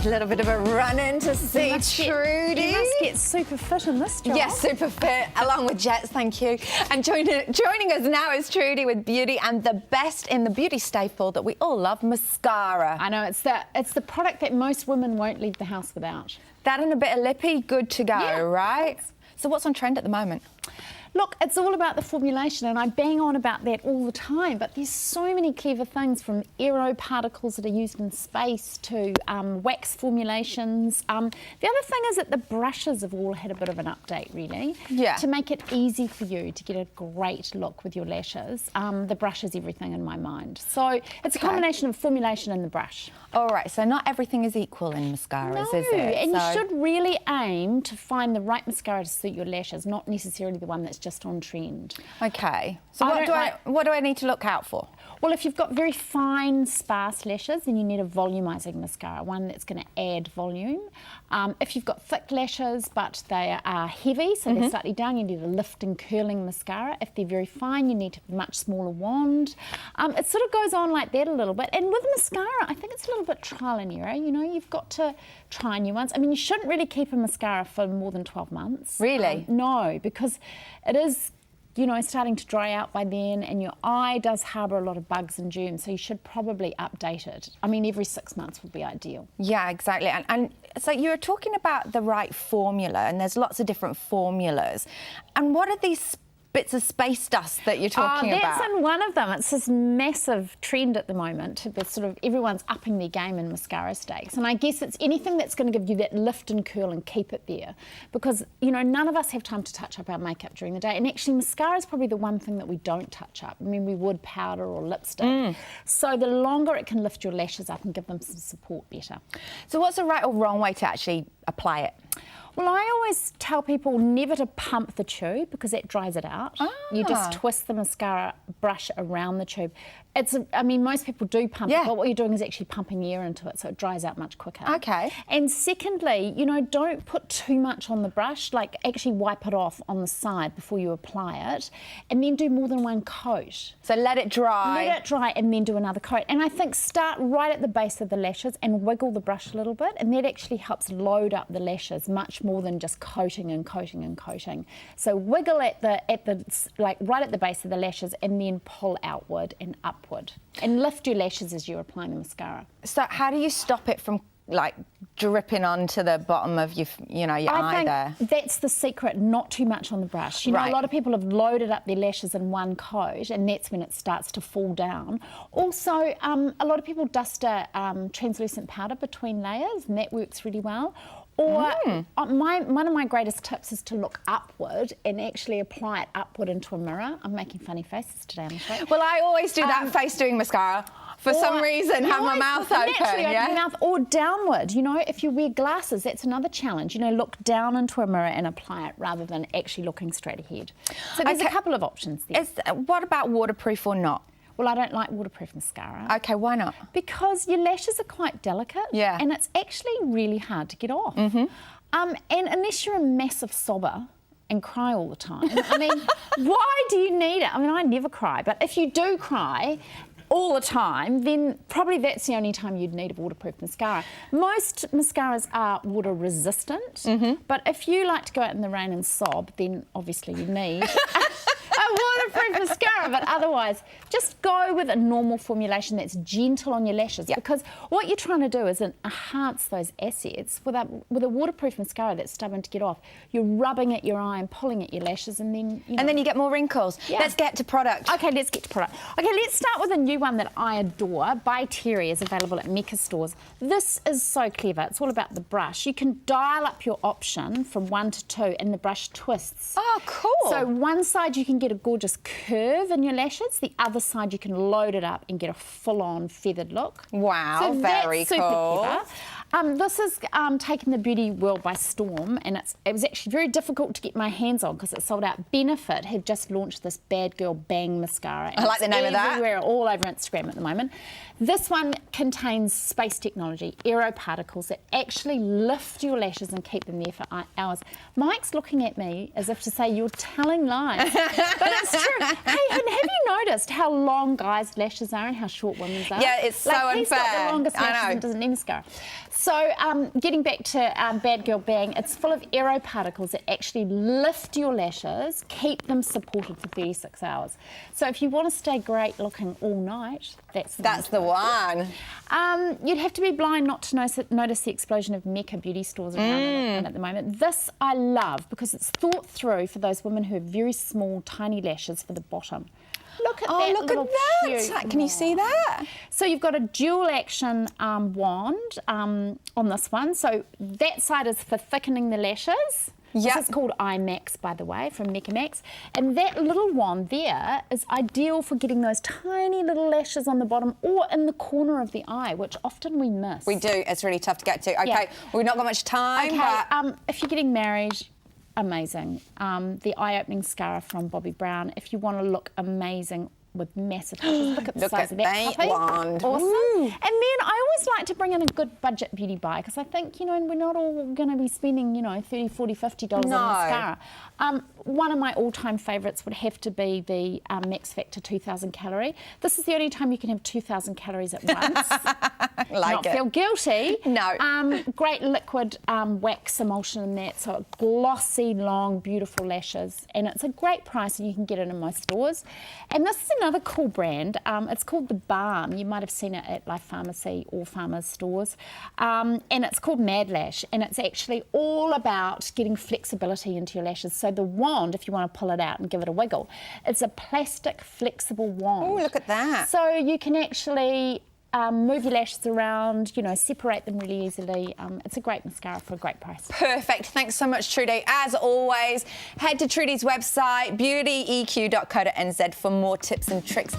A little bit of a run-in to see Trudy. You must get super fit in this job. Yes, super fit, along with Jets, thank you. And joining us now is Trudy with beauty and the best in the beauty staple that we all love, mascara. I know, it's the product that most women won't leave the house without. That and a bit of lippy, good to go, Yeah, right? So what's on trend at the moment? Look, it's all about the formulation, and I bang on about that all the time, but there's so many clever things, from aero particles that are used in space to wax formulations. The other thing is that the brushes have all had a bit of an update, really. Yeah. To make it easy for you to get a great look with your lashes. The brush is everything in my mind. So it's a combination of formulation and the brush. All right, so not everything is equal in mascaras, is it? And you should really aim to find the right mascara to suit your lashes, not necessarily the one that's just on trend. Okay. So what do I need to look out for? Well, if you've got very fine, sparse lashes, then you need a volumizing mascara, one that's going to add volume. If you've got thick lashes, but they are heavy, so they're slightly down, you need a lift and curling mascara. If they're very fine, you need a much smaller wand. It sort of goes on like that a little bit. And with mascara, I think it's a little bit trial and error. You know, you've got to try new ones. I mean, you shouldn't really keep a mascara for more than 12 months. Really? No, because it is, you know, starting to dry out by then, and your eye does harbour a lot of bugs and germs, so you should probably update it. I mean, every 6 months would be ideal. Yeah, exactly. And so you're talking about the right formula, and there's lots of different formulas. And what are these bits of space dust that you're talking about? That's in one of them. It's this massive trend at the moment. Sort of everyone's upping their game in mascara stakes. And I guess it's anything that's going to give you that lift and curl and keep it there. Because, you know, none of us have time to touch up our makeup during the day. And actually, mascara is probably the one thing that we don't touch up. I mean, we would powder or lipstick. So the longer it can lift your lashes up and give them some support better. So what's the right or wrong way to actually apply it? Well, I always tell people never to pump the tube, because that dries it out. You just twist the mascara brush around the tube. I mean, most people do pump it, but what you're doing is actually pumping air into it, so it dries out much quicker. Okay. And secondly, you know, don't put too much on the brush. Like, actually wipe it off on the side before you apply it, and then do more than one coat. So let it dry. Let it dry and then do another coat. And I think start right at the base of the lashes and wiggle the brush a little bit, and that actually helps load up the lashes much more than just coating and coating and coating. So wiggle at the like right at the base of the lashes, and then pull outward and upward, and lift your lashes as you're applying the mascara. So how do you stop it from like dripping onto the bottom of your eye there? I think that's the secret, not too much on the brush. You know, a lot of people have loaded up their lashes in one coat, and that's when it starts to fall down. Also, a lot of people dust a translucent powder between layers, and that works really well. Or one of my greatest tips is to look upward and actually apply it upward into a mirror. I'm making funny faces today on the show. Well, I always do that face doing mascara. For some reason, have my mouth open, open your mouth, or downward. You know, if you wear glasses, that's another challenge. You know, look down into a mirror and apply it rather than actually looking straight ahead. So there's a couple of options there. What about waterproof or not? Well, I don't like waterproof mascara. Okay, why not? Because your lashes are quite delicate, and it's actually really hard to get off. And unless you're a massive sobber and cry all the time, I mean, why do you need it? I mean, I never cry, but if you do cry all the time, then probably that's the only time you'd need a waterproof mascara. Most mascaras are water resistant, but if you like to go out in the rain and sob, then obviously you need a waterproof mascara. But otherwise, just go with a normal formulation that's gentle on your lashes, because what you're trying to do is enhance those assets. With a waterproof mascara that's stubborn to get off, you're rubbing at your eye and pulling at your lashes, and then you get more wrinkles. Let's get to product. Okay, let's get to product. Okay, let's start with a new one that I adore. By Terry is available at Mecca stores. This is so clever. It's all about the brush. You can dial up your option from 1 to 2, and the brush twists. Oh, cool. So one side you can get a gorgeous curve in your lashes. The other side you can load it up and get a full-on feathered look. Wow, so very that's super cool. Clever. This has taken the beauty world by storm, and it was actually very difficult to get my hands on because it sold out. Benefit had just launched this Bad Girl Bang mascara. I like the name of that. Everywhere, all over Instagram at the moment. This one contains space technology, aero particles that actually lift your lashes and keep them there for hours. Mike's looking at me as if to say, you're telling lies. But it's true. Hey, and have you noticed how long guys' lashes are and how short women's are? Yeah, it's so like, he's unfair. got the longest lashes I know. and doesn't need mascara. So getting back to Bad Girl Bang, it's full of aero particles that actually lift your lashes, keep them supported for 36 hours. So if you want to stay great looking all night, that's the one. You'd have to be blind not to notice the explosion of Mecca beauty stores around at the moment. This I love because it's thought through for those women who have very small, tiny lashes for the bottom. Look at that. Look at that. Can you see that? So you've got a dual action wand on this one. So that side is for thickening the lashes. Yep. This is called IMAX, by the way, from Mecca Max. And that little wand there is ideal for getting those tiny little lashes on the bottom or in the corner of the eye, which often we miss. We do. It's really tough to get to. Okay, we've not got much time. Okay, but... if you're getting married, amazing. The eye-opening mascara from Bobbi Brown. If you want to look amazing with massive lashes, look at the size of that puppy. Wand. Awesome. Woo. And then I always like to bring in a good budget beauty buy because I think, you know, we're not all going to be spending, you know, $30, $40, $50 on mascara. One of my all-time favourites would have to be the Max Factor 2000 calorie. This is the only time you can have 2000 calories at once. Not feel guilty. No. Great liquid wax emulsion in that, so glossy, long, beautiful lashes. And it's a great price and you can get it in most stores. And this is another cool brand. It's called The Balm. You might have seen it at Life Pharmacy or Farmers stores. And it's called Mad Lash. And it's actually all about getting flexibility into your lashes. So the wand, if you want to pull it out and give it a wiggle, it's a plastic flexible wand. Oh, look at that. So you can actually move your lashes around, you know, separate them really easily. It's a great mascara for a great price. Perfect. Thanks so much, Trudy. As always, head to Trudy's website, beautyeq.co.nz for more tips and tricks.